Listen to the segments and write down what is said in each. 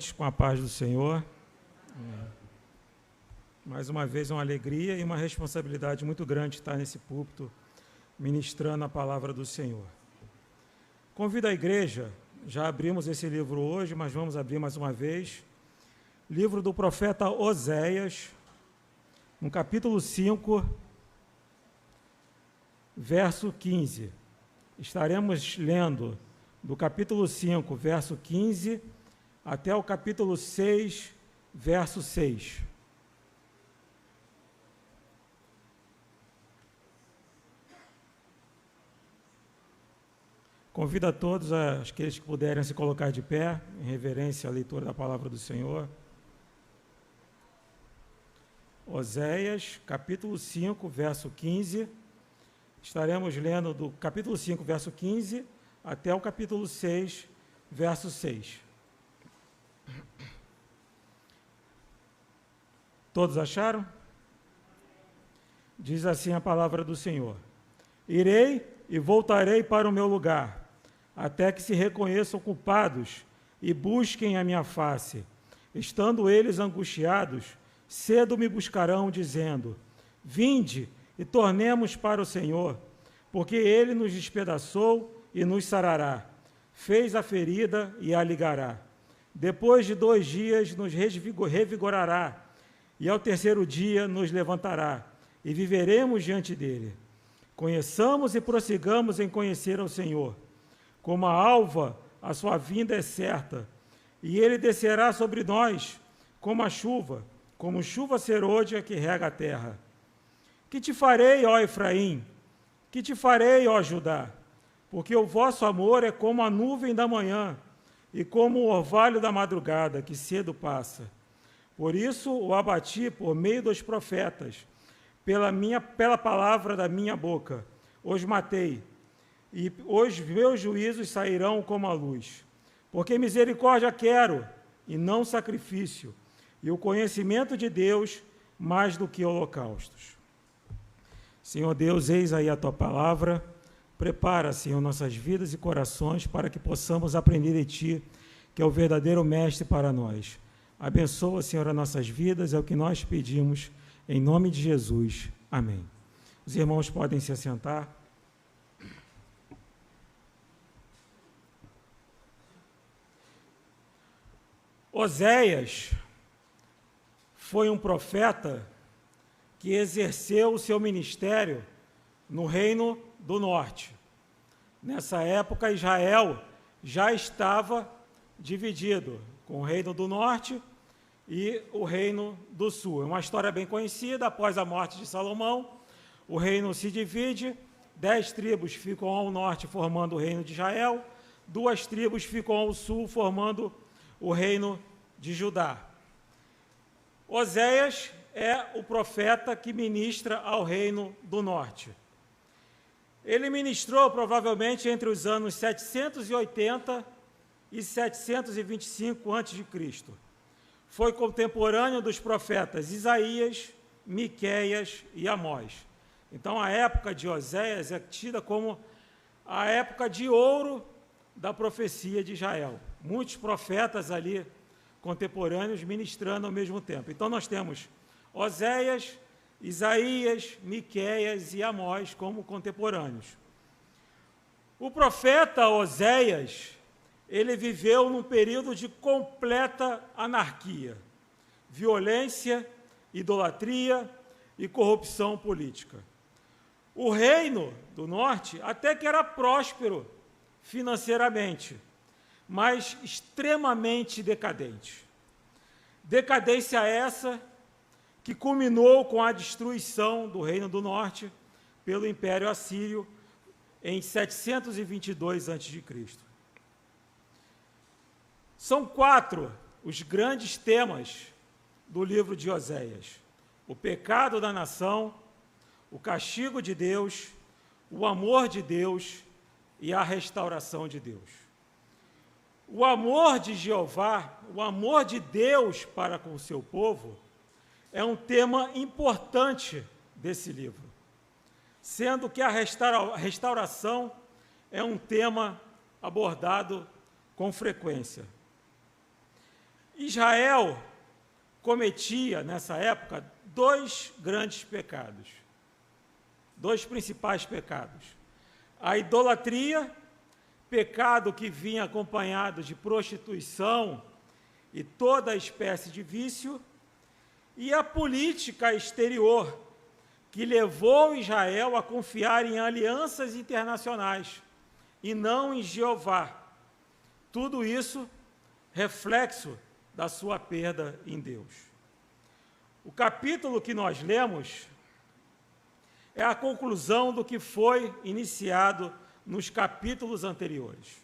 irmãos, com a paz do Senhor. Mais uma vez, uma alegria e uma responsabilidade muito grande estar nesse púlpito, ministrando a palavra do Senhor. Convido a igreja, já abrimos esse livro hoje, mas vamos abrir mais uma vez, livro do profeta Oséias, no capítulo 5, verso 15. Estaremos lendo do capítulo 5, verso 15, até o capítulo 6, verso 6. Convido a todos, aqueles que puderem se colocar de pé, em reverência à leitura da palavra do Senhor. Oséias, capítulo 5, verso 15. Estaremos lendo do capítulo 5, verso 15, até o capítulo 6, verso 6. Todos acharam? Diz assim a palavra do Senhor: Irei e voltarei para o meu lugar, até que se reconheçam culpados e busquem a minha face. Estando eles angustiados, cedo me buscarão, dizendo: Vinde e tornemos para o Senhor, porque ele nos despedaçou e nos sarará, fez a ferida e a ligará. Depois de 2 dias nos revigorará, e ao terceiro dia nos levantará, e viveremos diante dele. Conheçamos e prossigamos em conhecer ao Senhor. Como a alva, a sua vinda é certa, e ele descerá sobre nós como a chuva, como chuva serôdia que rega a terra. Que te farei, ó Efraim? Que te farei, ó Judá? Porque o vosso amor é como a nuvem da manhã e como o orvalho da madrugada, que cedo passa. Por isso o abati por meio dos profetas, pela palavra da minha boca. Os matei, e os meus juízos sairão como a luz. Porque misericórdia quero, e não sacrifício, e o conhecimento de Deus mais do que holocaustos. Senhor Deus, eis aí a Tua palavra. Prepara, Senhor, nossas vidas e corações para que possamos aprender de Ti, que é o verdadeiro mestre para nós. Abençoa, Senhor, as nossas vidas, é o que nós pedimos, em nome de Jesus. Amém. Os irmãos podem se assentar. Oséias foi um profeta que exerceu o seu ministério no Reino do Norte. Nessa época, Israel já estava dividido com o Reino do Norte e o Reino do Sul. É uma história bem conhecida. Após a morte de Salomão, o reino se divide, 10 tribos ficam ao norte, formando o Reino de Israel, 2 tribos ficam ao sul, formando o Reino de Judá. Oséias é o profeta que ministra ao Reino do Norte. Ele ministrou provavelmente entre os anos 780 e 725 a.C. Foi contemporâneo dos profetas Isaías, Miqueias e Amós. Então, a época de Oséias é tida como a época de ouro da profecia de Israel. Muitos profetas ali contemporâneos ministrando ao mesmo tempo. Então, nós temos Oséias, Isaías, Miqueias e Amós como contemporâneos. O profeta Oséias, ele viveu num período de completa anarquia, violência, idolatria e corrupção política. O Reino do Norte até que era próspero financeiramente, mas extremamente decadente. Decadência essa que culminou com a destruição do Reino do Norte pelo Império Assírio em 722 a.C. São 4 os grandes temas do livro de Oséias: o pecado da nação, o castigo de Deus, o amor de Deus e a restauração de Deus. O amor de Jeová, o amor de Deus para com o seu povo, é um tema importante desse livro, sendo que a restauração é um tema abordado com frequência. Israel cometia, nessa época, dois grandes pecados, dois principais pecados. A idolatria, pecado que vinha acompanhado de prostituição e toda espécie de vício, e a política exterior, que levou Israel a confiar em alianças internacionais e não em Jeová. Tudo isso reflexo da sua perda em Deus. O capítulo que nós lemos é a conclusão do que foi iniciado nos capítulos anteriores.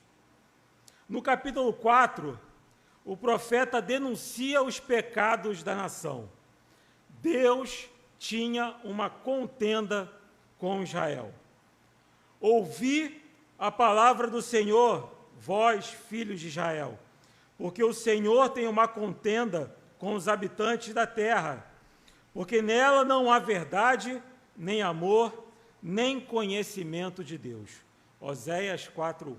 No capítulo 4, o profeta denuncia os pecados da nação. Deus tinha uma contenda com Israel. Ouvi a palavra do Senhor, vós, filhos de Israel, porque o Senhor tem uma contenda com os habitantes da terra, porque nela não há verdade, nem amor, nem conhecimento de Deus. Oséias 4:1.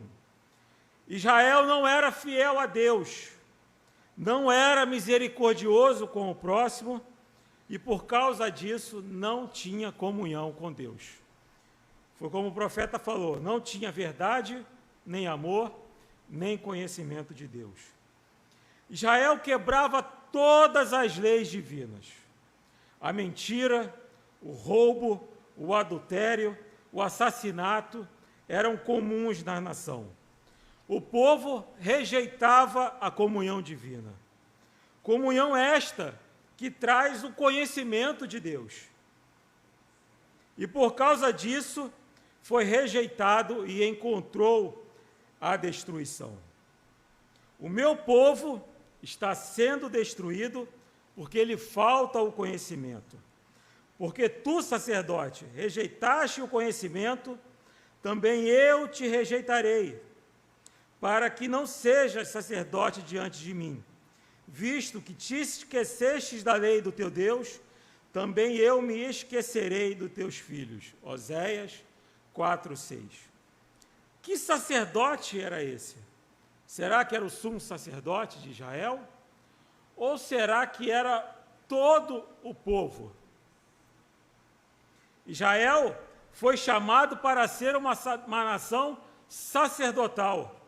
Israel não era fiel a Deus, não era misericordioso com o próximo, e por causa disso não tinha comunhão com Deus. Foi como o profeta falou, não tinha verdade, nem amor, nem conhecimento de Deus. Israel quebrava todas as leis divinas. A mentira, o roubo, o adultério, o assassinato eram comuns na nação. O povo rejeitava a comunhão divina. Comunhão esta que traz o conhecimento de Deus. E por causa disso, foi rejeitado e encontrou a destruição. O meu povo está sendo destruído porque lhe falta o conhecimento. Porque tu, sacerdote, rejeitaste o conhecimento, também eu te rejeitarei, para que não sejas sacerdote diante de mim. Visto que te esquecestes da lei do teu Deus, também eu me esquecerei dos teus filhos. Oséias 4:6. Que sacerdote era esse? Será que era o sumo sacerdote de Israel? Ou será que era todo o povo? Israel foi chamado para ser uma nação sacerdotal,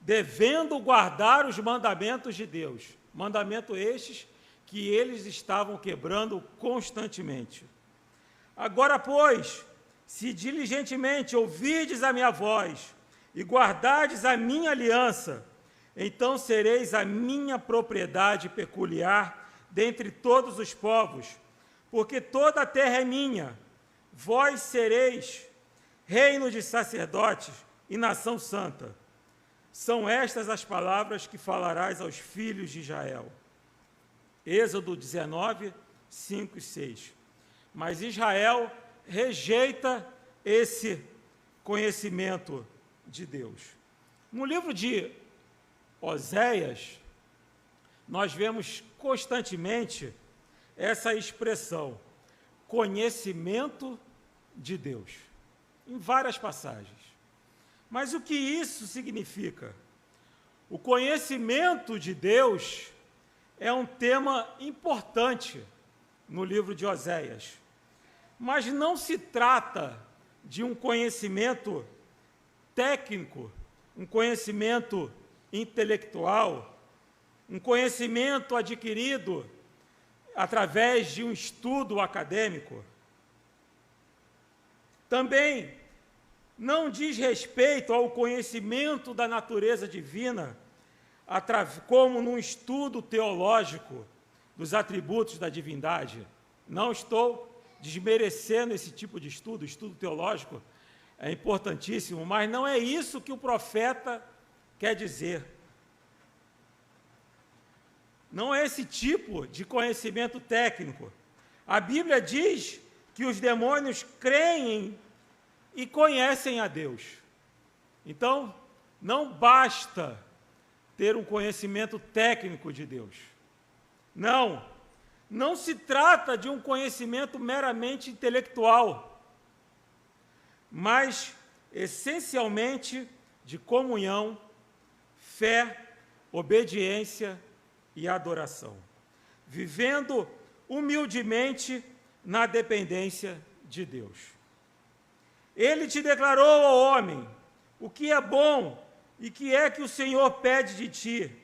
devendo guardar os mandamentos de Deus. Mandamentos estes que eles estavam quebrando constantemente. Agora, pois, se diligentemente ouvirdes a minha voz e guardardes a minha aliança, então sereis a minha propriedade peculiar dentre todos os povos, porque toda a terra é minha. Vós sereis reino de sacerdotes e nação santa. São estas as palavras que falarás aos filhos de Israel. Êxodo 19, 5 e 6. Mas Israel rejeita esse conhecimento de Deus. No livro de Oséias, nós vemos constantemente essa expressão, conhecimento de Deus, em várias passagens. Mas o que isso significa? O conhecimento de Deus é um tema importante no livro de Oséias, mas não se trata de um conhecimento técnico, um conhecimento intelectual, um conhecimento adquirido através de um estudo acadêmico. Também não diz respeito ao conhecimento da natureza divina, como num estudo teológico dos atributos da divindade. Não estou desmerecendo esse tipo de estudo, estudo teológico é importantíssimo, mas não é isso que o profeta quer dizer. Não é esse tipo de conhecimento técnico. A Bíblia diz que os demônios creem e conhecem a Deus. Então, não basta ter um conhecimento técnico de Deus. Não se trata de um conhecimento meramente intelectual, mas, essencialmente, de comunhão, fé, obediência e adoração, vivendo humildemente na dependência de Deus. Ele te declarou, ó homem, o que é bom e que é que o Senhor pede de ti,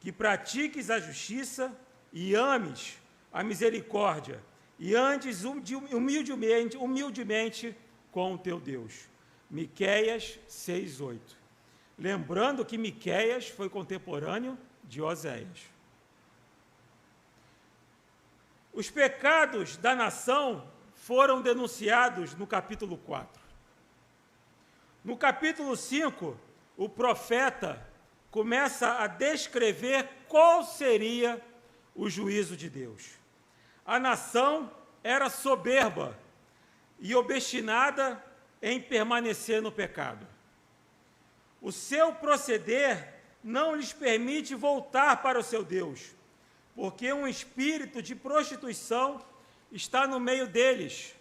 que pratiques a justiça e ames a misericórdia e andes humildemente com o teu Deus. Miqueias 6:8. Lembrando que Miqueias foi contemporâneo de Oséias. Os pecados da nação foram denunciados no capítulo 4. No capítulo 5, o profeta começa a descrever qual seria o juízo de Deus. A nação era soberba e obstinada em permanecer no pecado. O seu proceder não lhes permite voltar para o seu Deus, porque um espírito de prostituição está no meio deles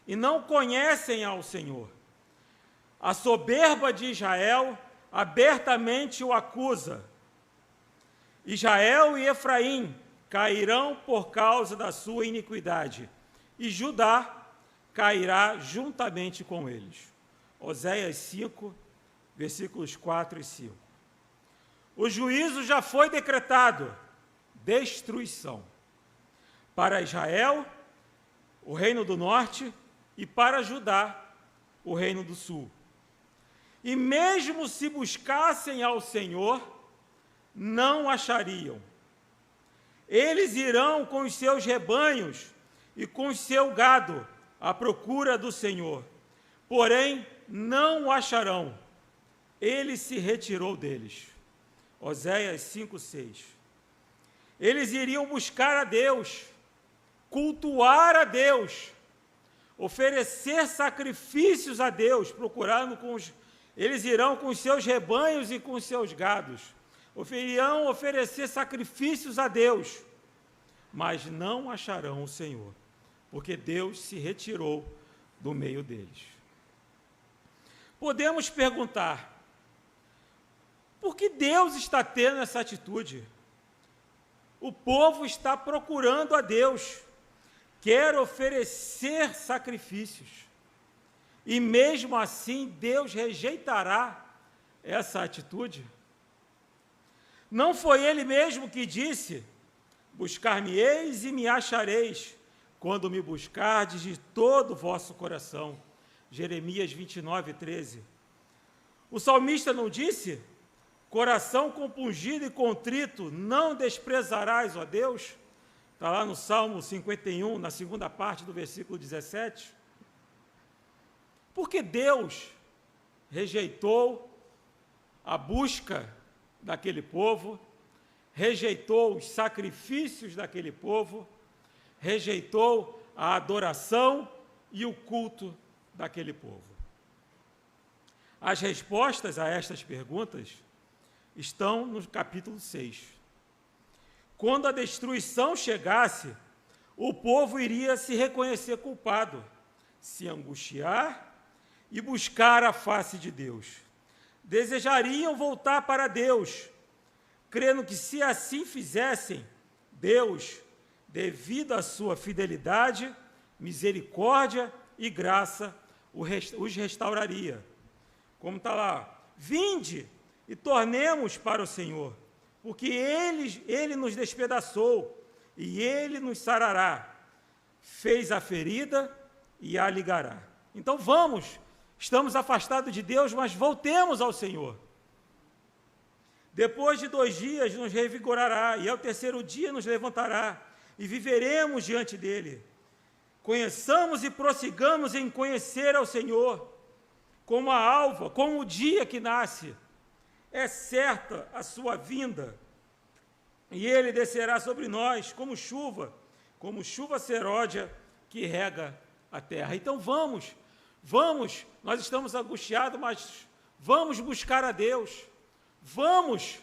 e não conhecem ao Senhor. A soberba de Israel abertamente o acusa. Israel e Efraim cairão por causa da sua iniquidade, e Judá cairá juntamente com eles. Oséias 5, versículos 4 e 5. O juízo já foi decretado, destruição. Para Israel, o reino do norte, e para Judá, o reino do sul. E mesmo se buscassem ao Senhor, não achariam. Eles irão com os seus rebanhos e com o seu gado à procura do Senhor, porém não o acharão. Ele se retirou deles. Oséias 5:6. Eles iriam buscar a Deus, cultuar a Deus, oferecer sacrifícios a Deus, eles irão com os seus rebanhos e com os seus gados, irão oferecer sacrifícios a Deus, mas não acharão o Senhor, porque Deus se retirou do meio deles. Podemos perguntar, por que Deus está tendo essa atitude? O povo está procurando a Deus, quer oferecer sacrifícios, e mesmo assim Deus rejeitará essa atitude? Não foi Ele mesmo que disse: buscar-me-eis e me achareis, quando me buscardes de todo o vosso coração. Jeremias 29:13. O salmista não disse: coração compungido e contrito, não desprezarás, ó Deus? Está lá no Salmo 51, na segunda parte do versículo 17. Porque Deus rejeitou a busca daquele povo, rejeitou os sacrifícios daquele povo, rejeitou a adoração e o culto daquele povo. As respostas a estas perguntas estão no capítulo 6. Quando a destruição chegasse, o povo iria se reconhecer culpado, se angustiar e buscar a face de Deus. Desejariam voltar para Deus, crendo que, se assim fizessem, Deus, devido à sua fidelidade, misericórdia e graça, os restauraria. Como está lá: vinde e tornemos para o Senhor, porque Ele nos despedaçou e Ele nos sarará, fez a ferida e a ligará. Então vamos, estamos afastados de Deus, mas voltemos ao Senhor. Depois de 2 dias nos revigorará, e ao 3º dia nos levantará, e viveremos diante dEle. Conheçamos e prossigamos em conhecer ao Senhor, como a alva, como o dia que nasce. É certa a sua vinda, e Ele descerá sobre nós como chuva seródia que rega a terra. Então vamos, nós estamos angustiados, mas vamos buscar a Deus, vamos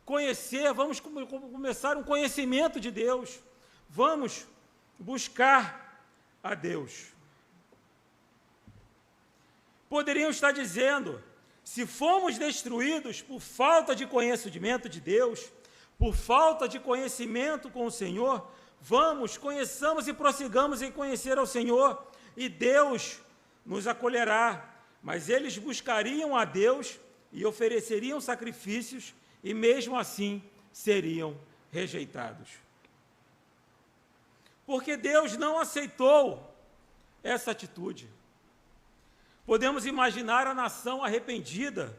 conhecer, vamos começar um conhecimento de Deus, vamos buscar a Deus. Poderiam estar dizendo: se fomos destruídos por falta de conhecimento de Deus, por falta de conhecimento com o Senhor, vamos, conheçamos e prossigamos em conhecer ao Senhor, e Deus nos acolherá. Mas eles buscariam a Deus e ofereceriam sacrifícios, e mesmo assim seriam rejeitados. Porque Deus não aceitou essa atitude. Podemos imaginar a nação arrependida,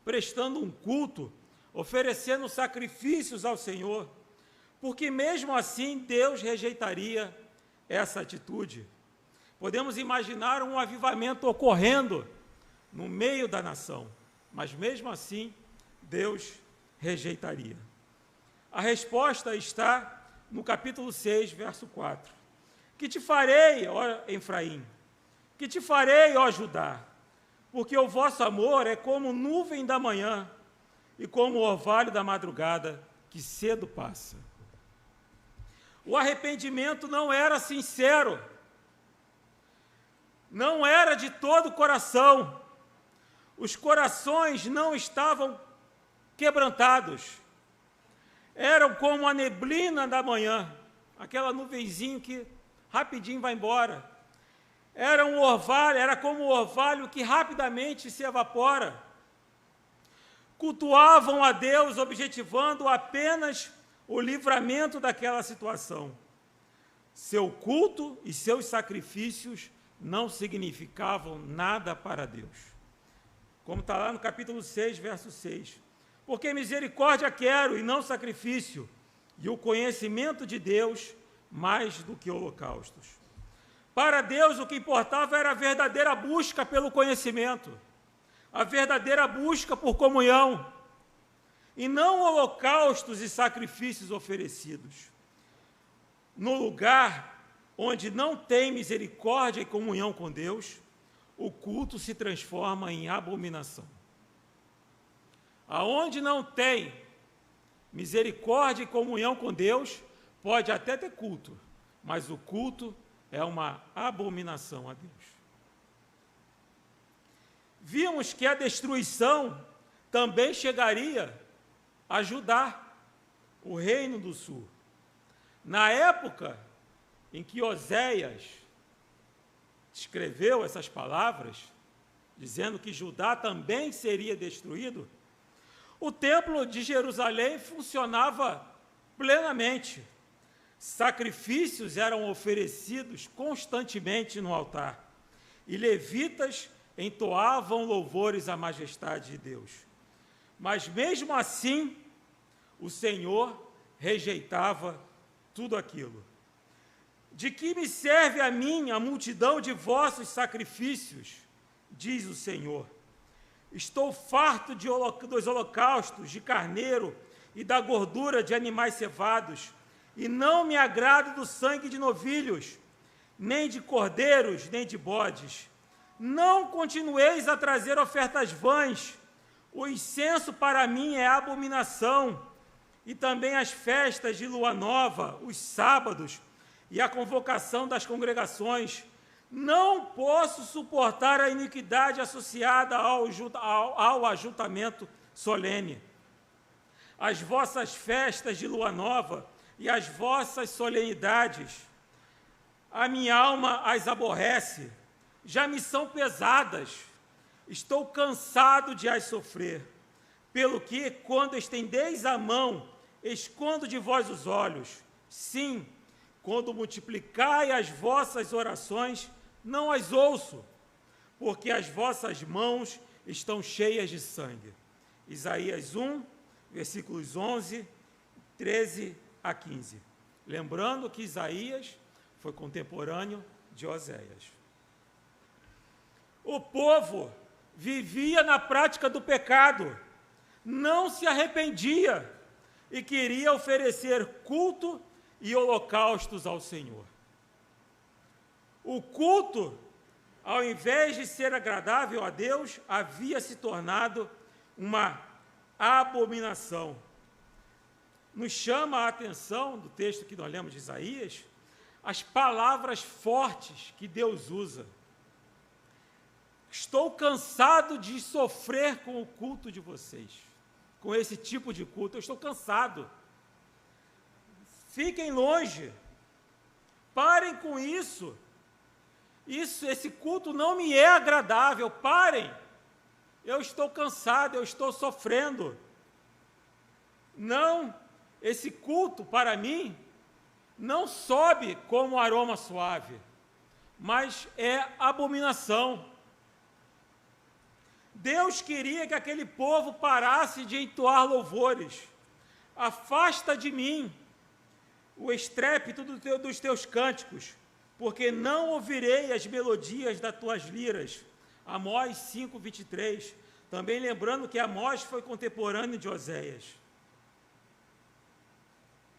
prestando um culto, oferecendo sacrifícios ao Senhor, porque mesmo assim Deus rejeitaria essa atitude. Podemos imaginar um avivamento ocorrendo no meio da nação, mas mesmo assim Deus rejeitaria. A resposta está no capítulo 6, verso 4. Que te farei, ó Efraim? Que te farei, ó Judá? Porque o vosso amor é como nuvem da manhã e como o orvalho da madrugada que cedo passa. O arrependimento não era sincero, não era de todo o coração, os corações não estavam quebrantados, eram como a neblina da manhã, aquela nuvenzinha que rapidinho vai embora, era como um orvalho que rapidamente se evapora. Cultuavam a Deus objetivando apenas o livramento daquela situação. Seu culto e seus sacrifícios não significavam nada para Deus. Como está lá no capítulo 6, verso 6. Porque misericórdia quero e não sacrifício, e o conhecimento de Deus mais do que holocaustos. Para Deus o que importava era a verdadeira busca pelo conhecimento, a verdadeira busca por comunhão, e não holocaustos e sacrifícios oferecidos. No lugar onde não tem misericórdia e comunhão com Deus, o culto se transforma em abominação. Aonde não tem misericórdia e comunhão com Deus, pode até ter culto, mas o culto é uma abominação a Deus. Vimos que a destruição também chegaria a Judá, o reino do sul. Na época em que Oséias escreveu essas palavras, dizendo que Judá também seria destruído, o templo de Jerusalém funcionava plenamente. Sacrifícios eram oferecidos constantemente no altar, e levitas entoavam louvores à majestade de Deus. Mas mesmo assim, o Senhor rejeitava tudo aquilo. De que me serve a mim a multidão de vossos sacrifícios, diz o Senhor. Estou farto dos holocaustos de carneiro e da gordura de animais cevados, e não me agrado do sangue de novilhos, nem de cordeiros, nem de bodes. Não continueis a trazer ofertas vãs. O incenso para mim é abominação, e também as festas de lua nova, os sábados e a convocação das congregações. Não posso suportar a iniquidade associada ao ajuntamento solene. As vossas festas de lua nova e as vossas solenidades, a minha alma as aborrece, já me são pesadas, estou cansado de as sofrer, pelo que, quando estendeis a mão, escondo de vós os olhos. Sim, quando multiplicai as vossas orações, não as ouço, porque as vossas mãos estão cheias de sangue. Isaías 1, versículos 11, 13 a 15. Lembrando que Isaías foi contemporâneo de Oséias. O povo vivia na prática do pecado, não se arrependia e queria oferecer culto e holocaustos ao Senhor. O culto, ao invés de ser agradável a Deus, havia se tornado uma abominação. Nos chama a atenção, do texto que nós lemos de Isaías, as palavras fortes que Deus usa. Estou cansado de sofrer com o culto de vocês, com esse tipo de culto, eu estou cansado. Fiquem longe. Parem com isso. Esse culto não me é agradável. Parem. Eu estou cansado, eu estou sofrendo. Não, esse culto, para mim, não sobe como aroma suave, mas é abominação. Deus queria que aquele povo parasse de entoar louvores. Afasta de mim o estrépito dos teus cânticos, porque não ouvirei as melodias das tuas liras. Amós 5:23. Também lembrando que Amós foi contemporâneo de Oséias.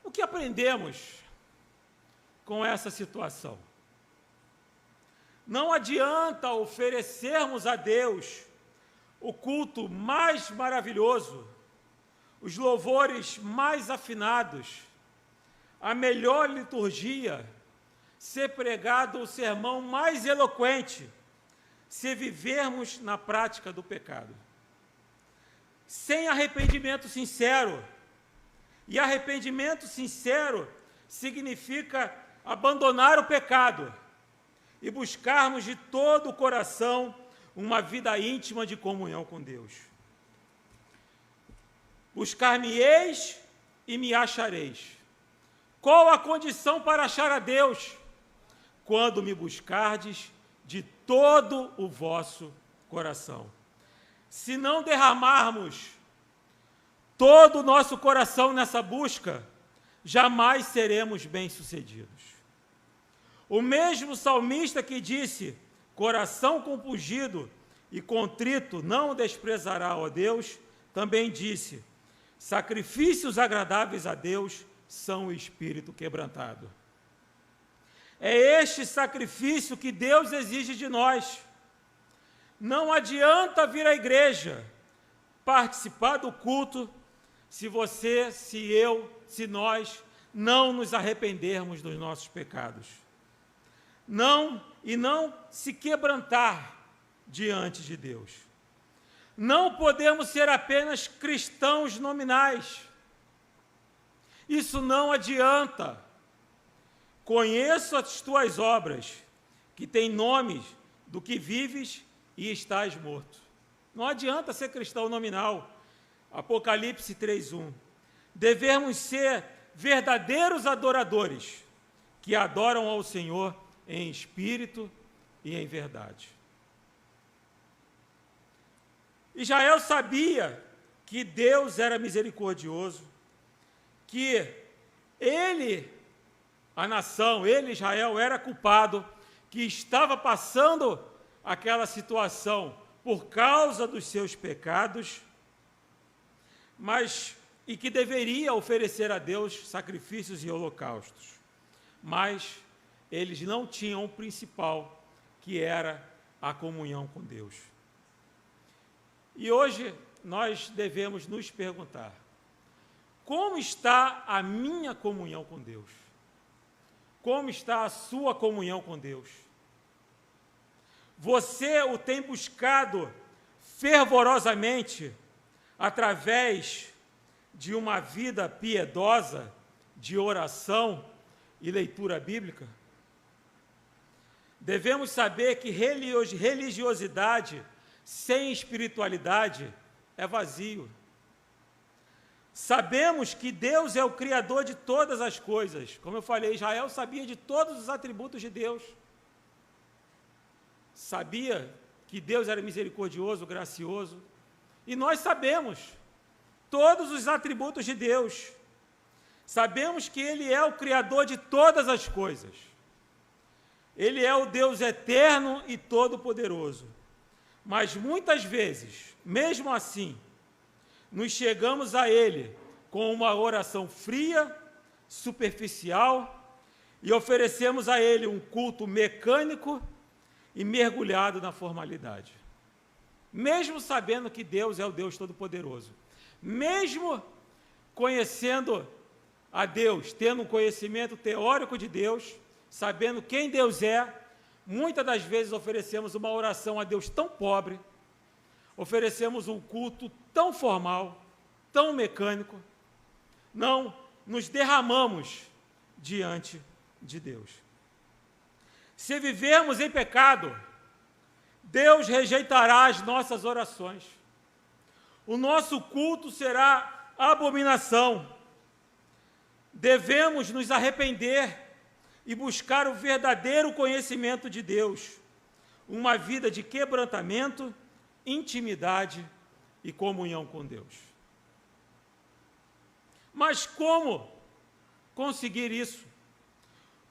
O que aprendemos com essa situação? Não adianta oferecermos a Deus o culto mais maravilhoso, os louvores mais afinados, a melhor liturgia, ser pregado o sermão mais eloquente, se vivermos na prática do pecado. Sem arrependimento sincero. E arrependimento sincero significa abandonar o pecado e buscarmos de todo o coração uma vida íntima de comunhão com Deus. Buscar-me-eis e me achareis. Qual a condição para achar a Deus? Quando me buscardes de todo o vosso coração. Se não derramarmos todo o nosso coração nessa busca, jamais seremos bem-sucedidos. O mesmo salmista que disse: coração compungido e contrito não desprezará, ó Deus, também disse: sacrifícios agradáveis a Deus são o espírito quebrantado. É este sacrifício que Deus exige de nós. Não adianta vir à igreja, participar do culto, se você, se eu, se nós não nos arrependermos dos nossos pecados. Não se quebrantar diante de Deus. Não podemos ser apenas cristãos nominais. Isso não adianta. Conheço as tuas obras, que têm nomes do que vives e estás morto. Não adianta ser cristão nominal. Apocalipse 3:1. Devemos ser verdadeiros adoradores, que adoram ao Senhor em espírito e em verdade. Israel sabia que Deus era misericordioso, que a nação, Israel, era culpado, que estava passando aquela situação por causa dos seus pecados, e que deveria oferecer a Deus sacrifícios e holocaustos. Mas eles não tinham o principal, que era a comunhão com Deus. E hoje nós devemos nos perguntar: como está a minha comunhão com Deus? Como está a sua comunhão com Deus? Você o tem buscado fervorosamente através de uma vida piedosa, de oração e leitura bíblica? Devemos saber que religiosidade sem espiritualidade é vazio. Sabemos que Deus é o Criador de todas as coisas. Como eu falei, Israel sabia de todos os atributos de Deus. Sabia que Deus era misericordioso, gracioso. E nós sabemos todos os atributos de Deus. Sabemos que Ele é o Criador de todas as coisas. Ele é o Deus eterno e todo-poderoso. Mas muitas vezes, mesmo assim, nos chegamos a Ele com uma oração fria, superficial, e oferecemos a Ele um culto mecânico e mergulhado na formalidade. Mesmo sabendo que Deus é o Deus Todo-Poderoso, mesmo conhecendo a Deus, tendo um conhecimento teórico de Deus, sabendo quem Deus é, muitas das vezes oferecemos uma oração a Deus tão pobre, oferecemos um culto tão formal, tão mecânico, não nos derramamos diante de Deus. Se vivermos em pecado, Deus rejeitará as nossas orações. O nosso culto será abominação. Devemos nos arrepender e buscar o verdadeiro conhecimento de Deus, uma vida de quebrantamento, intimidade e comunhão com Deus. Mas como conseguir isso?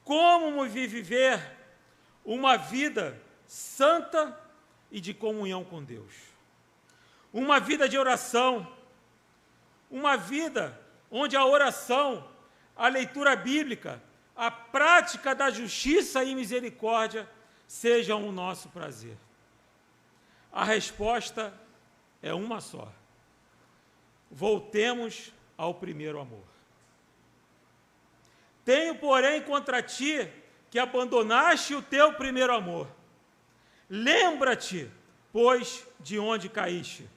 Como viver uma vida santa e de comunhão com Deus? Uma vida de oração, uma vida onde a oração, a leitura bíblica, a prática da justiça e misericórdia sejam o nosso prazer. A resposta é uma só. Voltemos ao primeiro amor. Tenho, porém, contra ti que abandonaste o teu primeiro amor. Lembra-te, pois, de onde caíste.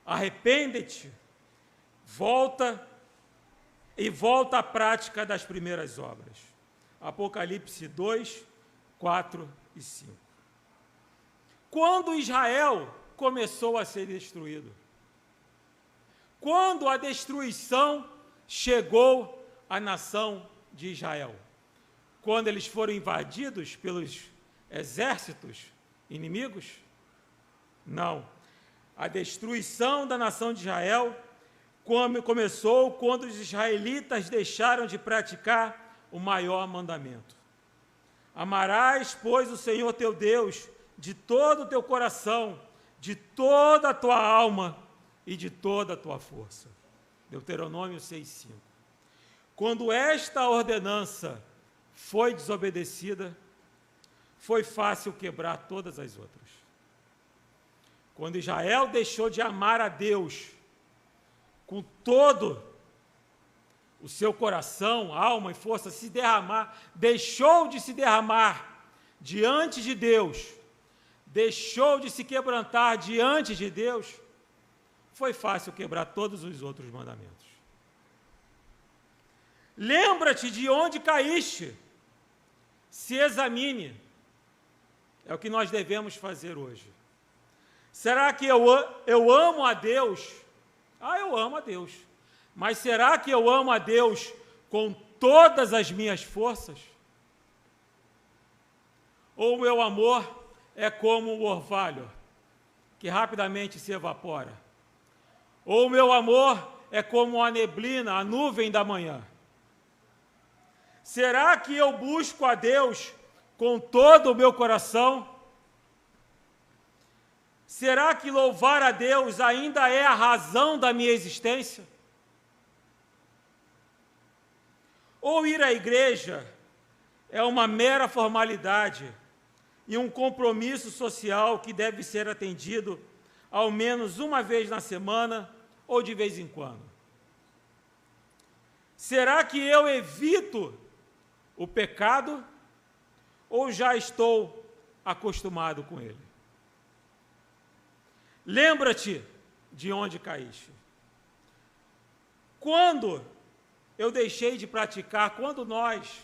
Arrepende-te, volta à prática das primeiras obras. Apocalipse 2, 4 e 5. Quando Israel começou a ser destruído? Quando a destruição chegou à nação de Israel? Quando eles foram invadidos pelos exércitos inimigos? Não. A destruição da nação de Israel começou quando os israelitas deixaram de praticar o maior mandamento. Amarás, pois, o Senhor teu Deus de todo o teu coração, de toda a tua alma e de toda a tua força. Deuteronômio 6:5. Quando esta ordenança foi desobedecida, foi fácil quebrar todas as outras. Quando Israel deixou de amar a Deus com todo o seu coração, alma e força, deixou de se derramar diante de Deus, deixou de se quebrantar diante de Deus, foi fácil quebrar todos os outros mandamentos. Lembra-te de onde caíste, se examine, é o que nós devemos fazer hoje. Será que eu amo a Deus? Eu amo a Deus. Mas será que eu amo a Deus com todas as minhas forças? Ou o meu amor é como o orvalho, que rapidamente se evapora? Ou o meu amor é como a neblina, a nuvem da manhã? Será que eu busco a Deus com todo o meu coração? Será que louvar a Deus ainda é a razão da minha existência? Ou ir à igreja é uma mera formalidade e um compromisso social que deve ser atendido ao menos uma vez na semana ou de vez em quando? Será que eu evito o pecado ou já estou acostumado com ele? Lembra-te de onde caíste. Quando eu deixei de praticar, quando nós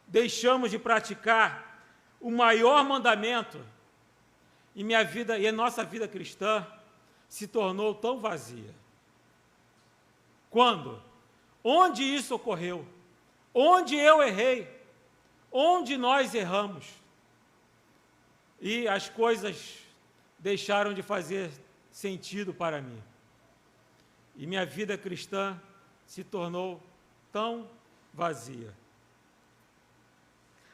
deixamos de praticar o maior mandamento, e a nossa vida cristã se tornou tão vazia? Quando? Onde isso ocorreu? Onde eu errei? Onde nós erramos? E as coisas deixaram de fazer sentido para mim. E minha vida cristã se tornou tão vazia.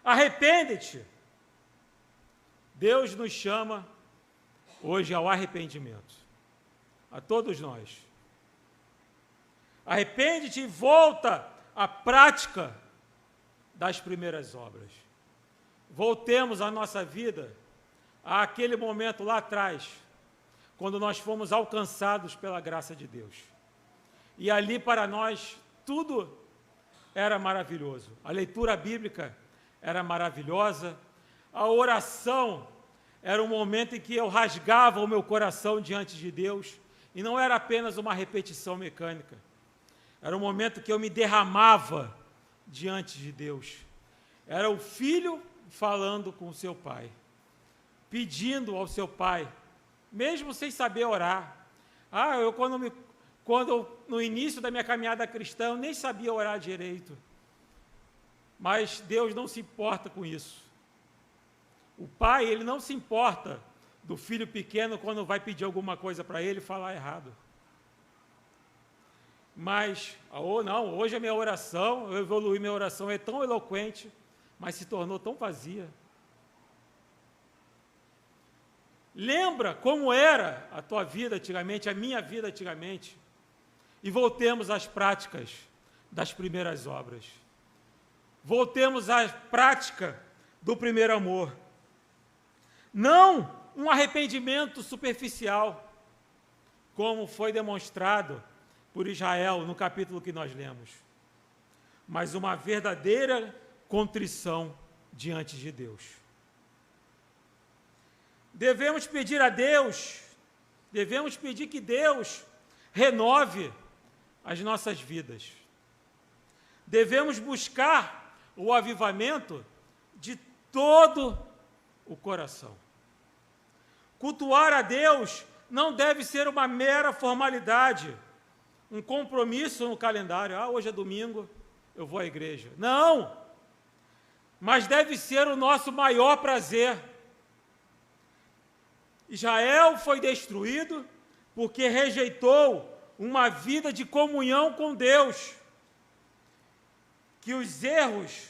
Arrepende-te. Deus nos chama hoje ao arrependimento, a todos nós. Arrepende-te e volta à prática das primeiras obras. Voltemos a nossa vida àquele momento lá atrás, quando nós fomos alcançados pela graça de Deus. E ali para nós tudo era maravilhoso. A leitura bíblica era maravilhosa, a oração era um momento em que eu rasgava o meu coração diante de Deus, e não era apenas uma repetição mecânica. Era um momento que eu me derramava diante de Deus. Era o filho falando com o seu pai, pedindo ao seu pai, mesmo sem saber orar. Quando no início da minha caminhada cristã, eu nem sabia orar direito. Mas Deus não se importa com isso. O pai, ele não se importa do filho pequeno quando vai pedir alguma coisa para ele falar errado. Mas, não, hoje a minha oração, eu evoluí, minha oração é tão eloquente, mas se tornou tão vazia. Lembra como era a tua vida antigamente, a minha vida antigamente, e voltemos às práticas das primeiras obras. Voltemos à prática do primeiro amor. Não um arrependimento superficial, como foi demonstrado por Israel no capítulo que nós lemos, mas uma verdadeira contrição diante de Deus. Devemos pedir a Deus, devemos pedir que Deus renove as nossas vidas. Devemos buscar o avivamento de todo o coração. Cultuar a Deus não deve ser uma mera formalidade, um compromisso no calendário. Hoje é domingo, eu vou à igreja. Não! Mas deve ser o nosso maior prazer. Israel foi destruído porque rejeitou uma vida de comunhão com Deus. Que os erros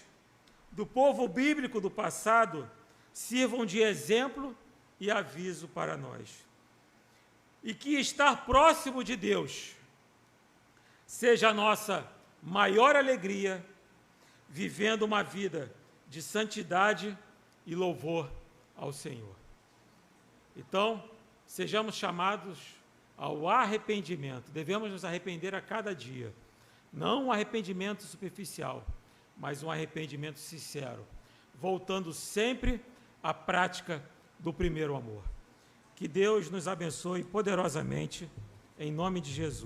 do povo bíblico do passado sirvam de exemplo e aviso para nós. E que estar próximo de Deus seja a nossa maior alegria, vivendo uma vida de santidade e louvor ao Senhor. Então, sejamos chamados ao arrependimento. Devemos nos arrepender a cada dia. Não um arrependimento superficial, mas um arrependimento sincero, voltando sempre à prática do primeiro amor. Que Deus nos abençoe poderosamente, em nome de Jesus.